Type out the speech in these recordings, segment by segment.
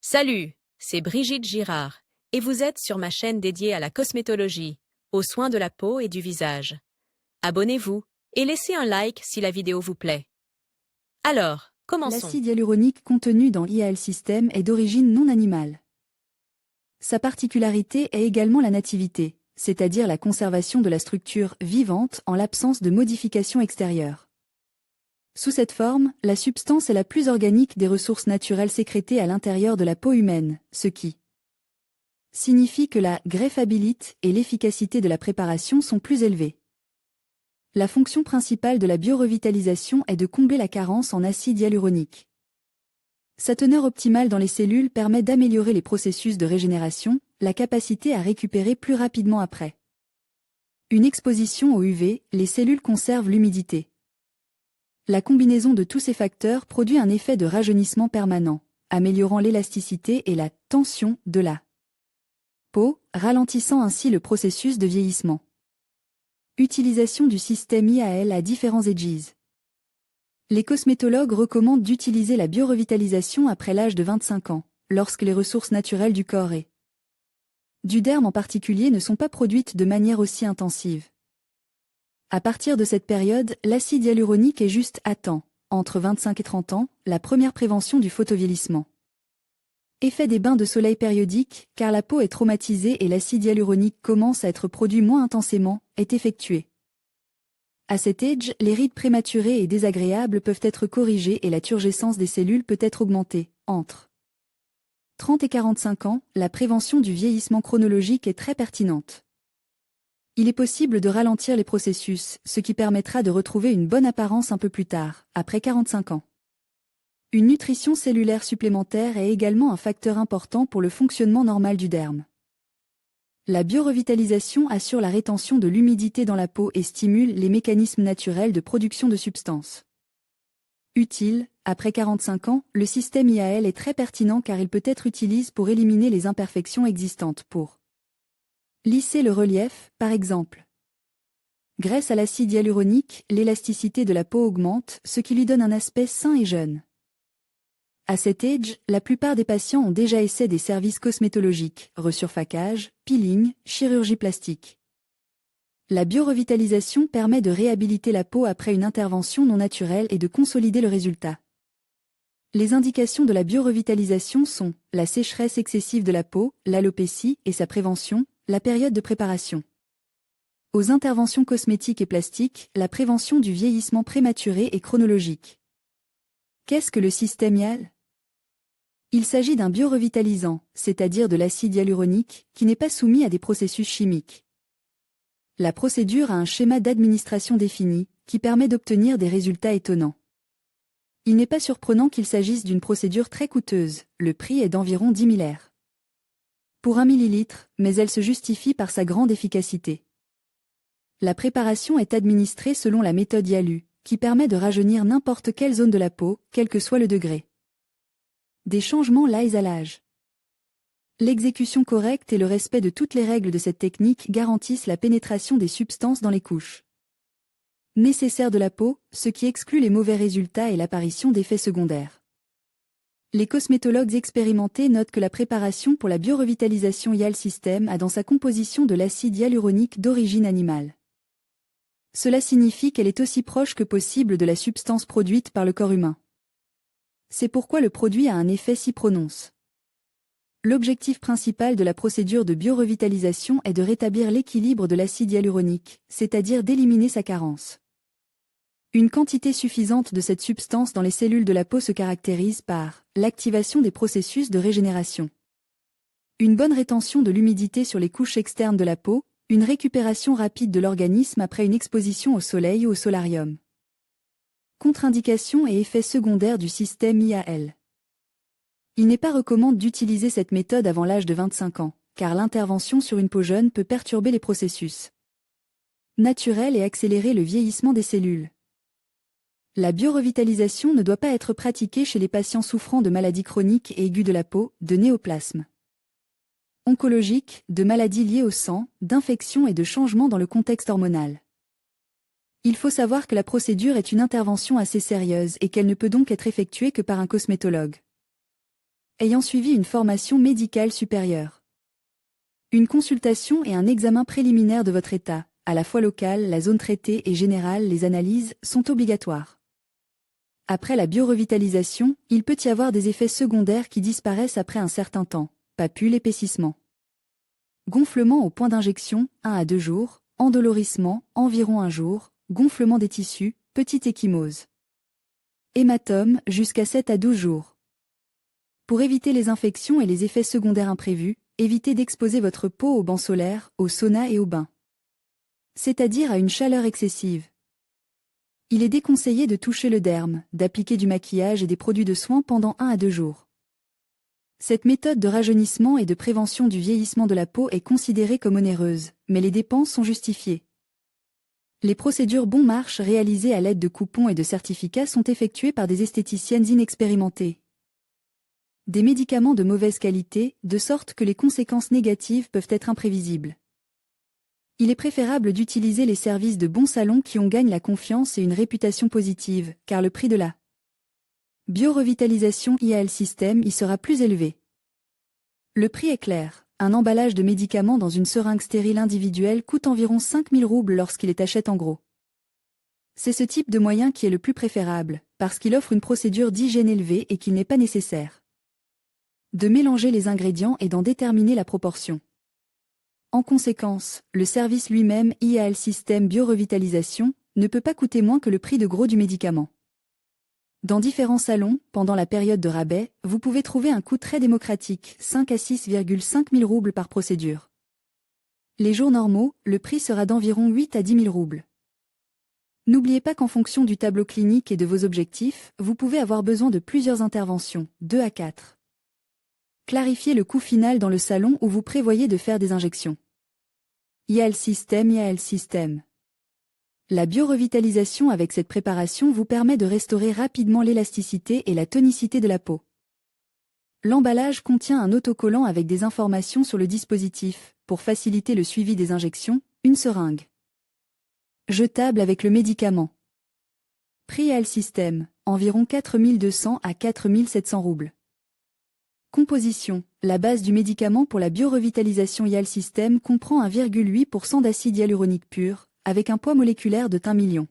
Salut, c'est Brigitte Girard, et vous êtes sur ma chaîne dédiée à la cosmétologie, aux soins de la peau et du visage. Abonnez-vous et laissez un like si la vidéo vous plaît. Alors, commençons. L'acide hyaluronique contenu dans l'IAL système est d'origine non animale. Sa particularité est également la nativité, c'est-à-dire la conservation de la structure vivante en l'absence de modifications extérieures. Sous cette forme, la substance est la plus organique des ressources naturelles sécrétées à l'intérieur de la peau humaine, ce qui signifie que la greffabilité et l'efficacité de la préparation sont plus élevées. La fonction principale de la biorevitalisation est de combler la carence en acide hyaluronique. Sa teneur optimale dans les cellules permet d'améliorer les processus de régénération, la capacité à récupérer plus rapidement après une exposition au UV, les cellules conservent l'humidité. La combinaison de tous ces facteurs produit un effet de rajeunissement permanent, améliorant l'élasticité et la tension de la peau, ralentissant ainsi le processus de vieillissement. Utilisation du système IAL à différents âges. Les cosmétologues recommandent d'utiliser la biorevitalisation après l'âge de 25 ans, lorsque les ressources naturelles du corps et du derme en particulier ne sont pas produites de manière aussi intensive. À partir de cette période, l'acide hyaluronique est juste à temps, entre 25 et 30 ans, la première prévention du photovieillissement. Effet des bains de soleil périodiques, car la peau est traumatisée et l'acide hyaluronique commence à être produit moins intensément, est effectué. À cet âge, les rides prématurées et désagréables peuvent être corrigées et la turgescence des cellules peut être augmentée. Entre 30 et 45 ans, la prévention du vieillissement chronologique est très pertinente. Il est possible de ralentir les processus, ce qui permettra de retrouver une bonne apparence un peu plus tard, après 45 ans. Une nutrition cellulaire supplémentaire est également un facteur important pour le fonctionnement normal du derme. La biorevitalisation assure la rétention de l'humidité dans la peau et stimule les mécanismes naturels de production de substances. Utile, après 45 ans, le système IAL est très pertinent car il peut être utilisé pour éliminer les imperfections existantes pour lisser le relief, par exemple. Grâce à l'acide hyaluronique, l'élasticité de la peau augmente, ce qui lui donne un aspect sain et jeune. À cet âge, la plupart des patients ont déjà essayé des services cosmétologiques, resurfacage, peeling, chirurgie plastique. La biorevitalisation permet de réhabiliter la peau après une intervention non naturelle et de consolider le résultat. Les indications de la biorevitalisation sont la sécheresse excessive de la peau, l'alopécie et sa prévention, la période de préparation. Aux interventions cosmétiques et plastiques, la prévention du vieillissement prématuré et chronologique. Qu'est-ce que le système IAL ? Il s'agit d'un biorevitalisant, c'est-à-dire de l'acide hyaluronique, qui n'est pas soumis à des processus chimiques. La procédure a un schéma d'administration défini, qui permet d'obtenir des résultats étonnants. Il n'est pas surprenant qu'il s'agisse d'une procédure très coûteuse, le prix est d'environ 10 000 €. Pour 1 millilitre, mais elle se justifie par sa grande efficacité. La préparation est administrée selon la méthode Yalu, qui permet de rajeunir n'importe quelle zone de la peau, quel que soit le degré. Des changements l'âge à l'âge. L'exécution correcte et le respect de toutes les règles de cette technique garantissent la pénétration des substances dans les couches nécessaires de la peau, ce qui exclut les mauvais résultats et l'apparition d'effets secondaires. Les cosmétologues expérimentés notent que la préparation pour la biorevitalisation IAL système a dans sa composition de l'acide hyaluronique d'origine animale. Cela signifie qu'elle est aussi proche que possible de la substance produite par le corps humain. C'est pourquoi le produit a un effet si prononcé. L'objectif principal de la procédure de biorevitalisation est de rétablir l'équilibre de l'acide hyaluronique, c'est-à-dire d'éliminer sa carence. Une quantité suffisante de cette substance dans les cellules de la peau se caractérise par l'activation des processus de régénération, une bonne rétention de l'humidité sur les couches externes de la peau, une récupération rapide de l'organisme après une exposition au soleil ou au solarium. Contre-indications et effets secondaires du système IAL. Il n'est pas recommandé d'utiliser cette méthode avant l'âge de 25 ans, car l'intervention sur une peau jeune peut perturber les processus naturels et accélérer le vieillissement des cellules. La biorevitalisation ne doit pas être pratiquée chez les patients souffrant de maladies chroniques et aiguës de la peau, de néoplasmes oncologiques, de maladies liées au sang, d'infections et de changements dans le contexte hormonal. Il faut savoir que la procédure est une intervention assez sérieuse et qu'elle ne peut donc être effectuée que par un cosmétologue. ayant suivi une formation médicale supérieure. Une consultation et un examen préliminaire de votre état, à la fois local, la zone traitée et générale, les analyses, sont obligatoires. Après la biorevitalisation, il peut y avoir des effets secondaires qui disparaissent après un certain temps, papules, épaississement. Gonflement au point d'injection, 1 à 2 jours, endolorissement, environ 1 jour, gonflement des tissus, petite ecchymose. Hématome, jusqu'à 7 à 12 jours. Pour éviter les infections et les effets secondaires imprévus, évitez d'exposer votre peau aux bancs solaires, au sauna et au bain. C'est-à-dire à une chaleur excessive. Il est déconseillé de toucher le derme, d'appliquer du maquillage et des produits de soins pendant 1 à 2 jours. Cette méthode de rajeunissement et de prévention du vieillissement de la peau est considérée comme onéreuse, mais les dépenses sont justifiées. Les procédures bon marche réalisées à l'aide de coupons et de certificats sont effectuées par des esthéticiennes inexpérimentées. Des médicaments de mauvaise qualité, de sorte que les conséquences négatives peuvent être imprévisibles. Il est préférable d'utiliser les services de bons salons qui ont gagné la confiance et une réputation positive, car le prix de la biorevitalisation IAL System y sera plus élevé. Le prix est clair. Un emballage de médicaments dans une seringue stérile individuelle coûte environ 5 000 roubles lorsqu'il est acheté en gros. C'est ce type de moyen qui est le plus préférable, parce qu'il offre une procédure d'hygiène élevée et qu'il n'est pas nécessaire de mélanger les ingrédients et d'en déterminer la proportion. En conséquence, le service lui-même IAL System Biorevitalisation ne peut pas coûter moins que le prix de gros du médicament. Dans différents salons, pendant la période de rabais, vous pouvez trouver un coût très démocratique, 5 à 6,5 000 roubles par procédure. Les jours normaux, le prix sera d'environ 8 à 10 000 roubles. N'oubliez pas qu'en fonction du tableau clinique et de vos objectifs, vous pouvez avoir besoin de plusieurs interventions, 2 à 4. Clarifiez le coût final dans le salon où vous prévoyez de faire des injections. IAL System. La biorevitalisation avec cette préparation vous permet de restaurer rapidement l'élasticité et la tonicité de la peau. L'emballage contient un autocollant avec des informations sur le dispositif, pour faciliter le suivi des injections, une seringue jetable avec le médicament. Prix IAL System, environ 4 200 à 4 700 roubles. Composition. La base du médicament pour la biorevitalisation IAL System comprend 1,8% d'acide hyaluronique pur, avec un poids moléculaire de 1 million.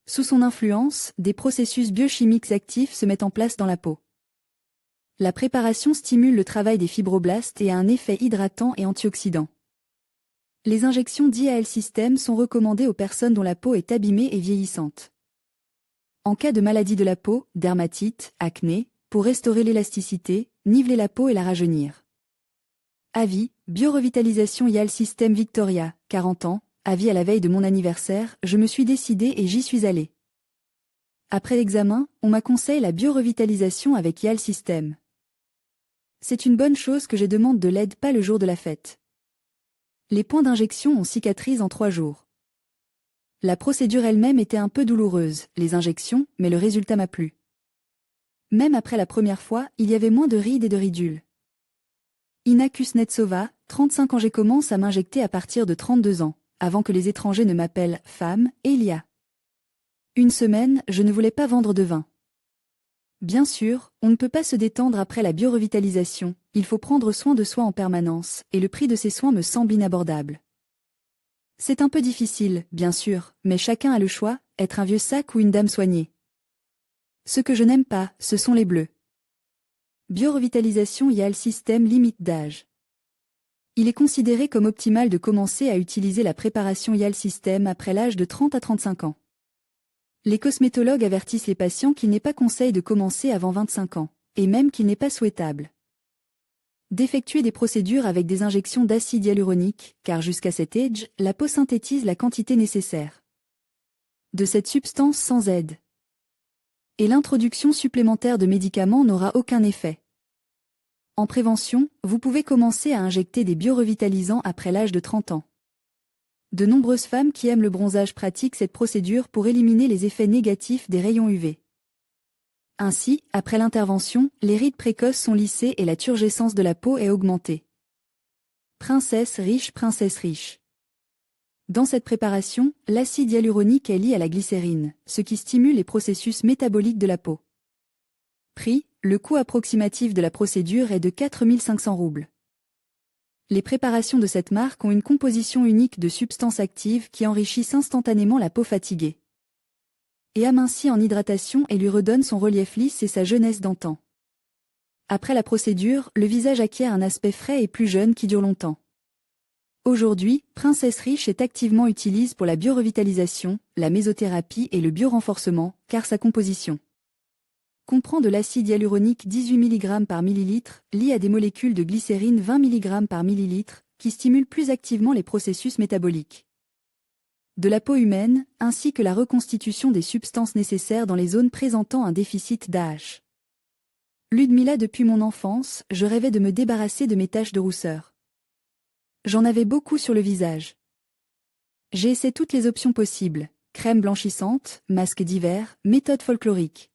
Sous son influence, des processus biochimiques actifs se mettent en place dans la peau. La préparation stimule le travail des fibroblastes et a un effet hydratant et antioxydant. Les injections d'IAL System sont recommandées aux personnes dont la peau est abîmée et vieillissante. En cas de maladie de la peau, dermatite, acné, pour restaurer l'élasticité, niveler la peau et la rajeunir. Avis, biorevitalisation IAL System Victoria, 40 ans, avis à la veille de mon anniversaire, je me suis décidée et j'y suis allée. Après l'examen, on m'a conseillé la biorevitalisation avec IAL System. C'est une bonne chose que je demande de l'aide pas le jour de la fête. Les points d'injection ont cicatrisé en 3 jours. La procédure elle-même était un peu douloureuse, les injections, mais le résultat m'a plu. Même après la première fois, il y avait moins de rides et de ridules. Ina Kuznetsova, 35 ans. J'ai commencé à m'injecter à partir de 32 ans, avant que les étrangers ne m'appellent femme, et il y a une semaine, je ne voulais pas vendre de vin. Bien sûr, on ne peut pas se détendre après la biorevitalisation, il faut prendre soin de soi en permanence, et le prix de ces soins me semble inabordable. C'est un peu difficile, bien sûr, mais chacun a le choix, être un vieux sac ou une dame soignée. Ce que je n'aime pas, ce sont les bleus. Biorevitalisation IAL System limite d'âge. Il est considéré comme optimal de commencer à utiliser la préparation IAL System après l'âge de 30 à 35 ans. Les cosmétologues avertissent les patients qu'il n'est pas conseil de commencer avant 25 ans, et même qu'il n'est pas souhaitable d'effectuer des procédures avec des injections d'acide hyaluronique, car jusqu'à cet âge, la peau synthétise la quantité nécessaire de cette substance sans aide. Et l'introduction supplémentaire de médicaments n'aura aucun effet. En prévention, vous pouvez commencer à injecter des biorevitalisants après l'âge de 30 ans. De nombreuses femmes qui aiment le bronzage pratiquent cette procédure pour éliminer les effets négatifs des rayons UV. Ainsi, après l'intervention, les rides précoces sont lissées et la turgescence de la peau est augmentée. Princesse riche. Dans cette préparation, l'acide hyaluronique est lié à la glycérine, ce qui stimule les processus métaboliques de la peau. Prix, le coût approximatif de la procédure est de 4 500 roubles. Les préparations de cette marque ont une composition unique de substances actives qui enrichissent instantanément la peau fatiguée et amincit en hydratation et lui redonne son relief lisse et sa jeunesse d'antan. Après la procédure, le visage acquiert un aspect frais et plus jeune qui dure longtemps. Aujourd'hui, Princess Rich est activement utilisée pour la biorevitalisation, la mésothérapie et le biorenforcement, car sa composition comprend de l'acide hyaluronique 18 mg par millilitre, lié à des molécules de glycérine 20 mg par millilitre, qui stimulent plus activement les processus métaboliques de la peau humaine, ainsi que la reconstitution des substances nécessaires dans les zones présentant un déficit d'AH. Ludmila, depuis mon enfance, je rêvais de me débarrasser de mes taches de rousseur. J'en avais beaucoup sur le visage. J'ai essayé toutes les options possibles, crème blanchissante, masque d'hiver, méthode folklorique.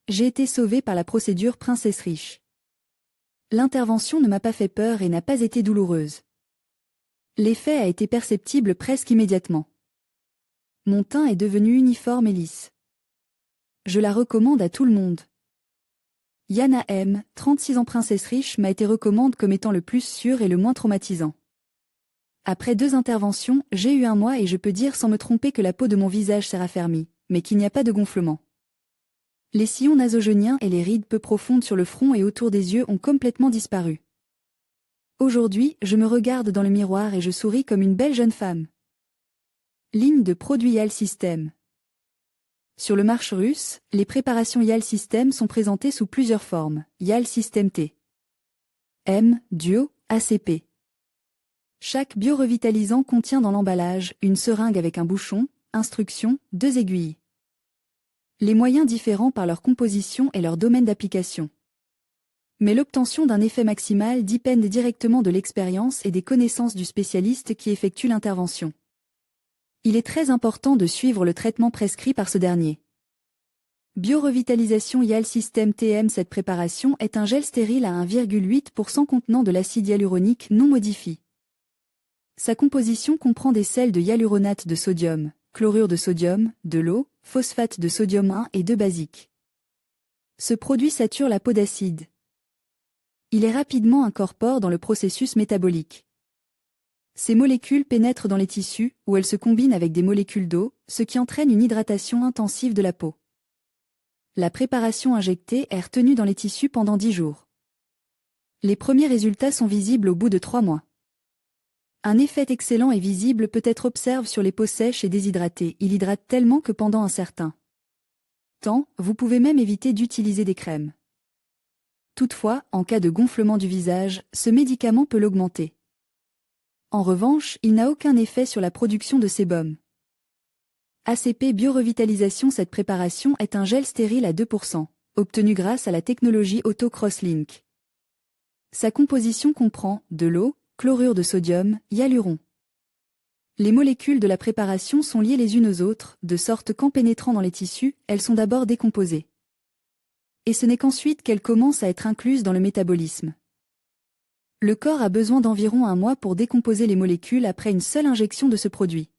J'ai été sauvée par la procédure Princess Rich. L'intervention ne m'a pas fait peur et n'a pas été douloureuse. L'effet a été perceptible presque immédiatement. Mon teint est devenu uniforme et lisse. Je la recommande à tout le monde. Yana M, 36 ans. Princess Rich m'a été recommandée comme étant le plus sûr et le moins traumatisant. Après 2 interventions, j'ai eu 1 mois et je peux dire sans me tromper que la peau de mon visage s'est raffermie, mais qu'il n'y a pas de gonflement. Les sillons nasogéniens et les rides peu profondes sur le front et autour des yeux ont complètement disparu. Aujourd'hui, je me regarde dans le miroir et je souris comme une belle jeune femme. Ligne de produits YAL System. Sur le marché russe, les préparations YAL System sont présentées sous plusieurs formes. YAL System T, M, Duo, ACP. Chaque biorevitalisant contient dans l'emballage une seringue avec un bouchon, instructions, 2 aiguilles. Les moyens différents par leur composition et leur domaine d'application. Mais l'obtention d'un effet maximal dépend directement de l'expérience et des connaissances du spécialiste qui effectue l'intervention. Il est très important de suivre le traitement prescrit par ce dernier. Biorevitalisation YAL System TM. Cette préparation est un gel stérile à 1,8% contenant de l'acide hyaluronique non modifié. Sa composition comprend des sels de hyaluronate de sodium, chlorure de sodium, de l'eau, phosphate de sodium 1 et 2 basiques. Ce produit sature la peau d'acide. Il est rapidement incorporé dans le processus métabolique. Ces molécules pénètrent dans les tissus, où elles se combinent avec des molécules d'eau, ce qui entraîne une hydratation intensive de la peau. La préparation injectée est retenue dans les tissus pendant 10 jours. Les premiers résultats sont visibles au bout de 3 mois. Un effet excellent et visible peut être observé sur les peaux sèches et déshydratées. Il hydrate tellement que pendant un certain temps, vous pouvez même éviter d'utiliser des crèmes. Toutefois, en cas de gonflement du visage, ce médicament peut l'augmenter. En revanche, il n'a aucun effet sur la production de sébum. ACP Biorevitalisation. Cette préparation est un gel stérile à 2%, obtenu grâce à la technologie Auto Crosslink. Sa composition comprend de l'eau, chlorure de sodium, hyaluron. Les molécules de la préparation sont liées les unes aux autres, de sorte qu'en pénétrant dans les tissus, elles sont d'abord décomposées. Et ce n'est qu'ensuite qu'elles commencent à être incluses dans le métabolisme. Le corps a besoin d'environ 1 mois pour décomposer les molécules après une seule injection de ce produit.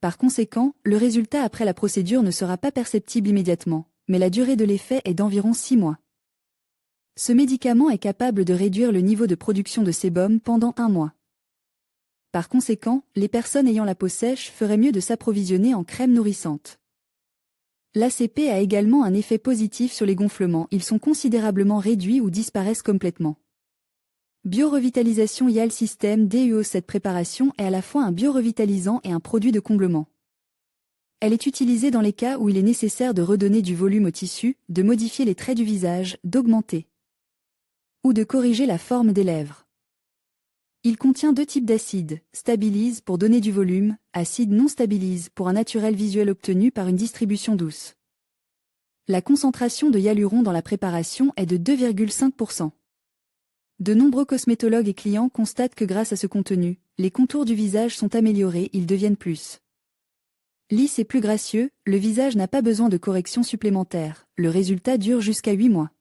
Par conséquent, le résultat après la procédure ne sera pas perceptible immédiatement, mais la durée de l'effet est d'environ 6 mois. Ce médicament est capable de réduire le niveau de production de sébum pendant 1 mois. Par conséquent, les personnes ayant la peau sèche feraient mieux de s'approvisionner en crème nourrissante. L'ACP a également un effet positif sur les gonflements, ils sont considérablement réduits ou disparaissent complètement. Biorevitalisation YAL System DUO. Cette préparation est à la fois un biorevitalisant et un produit de comblement. Elle est utilisée dans les cas où il est nécessaire de redonner du volume au tissu, de modifier les traits du visage, d'augmenter ou de corriger la forme des lèvres. Il contient 2 types d'acides, stabilise pour donner du volume, acide non stabilise pour un naturel visuel obtenu par une distribution douce. La concentration de hyaluron dans la préparation est de 2,5%. De nombreux cosmétologues et clients constatent que grâce à ce contenu, les contours du visage sont améliorés, ils deviennent plus lisses et plus gracieux, le visage n'a pas besoin de corrections supplémentaires, le résultat dure jusqu'à 8 mois.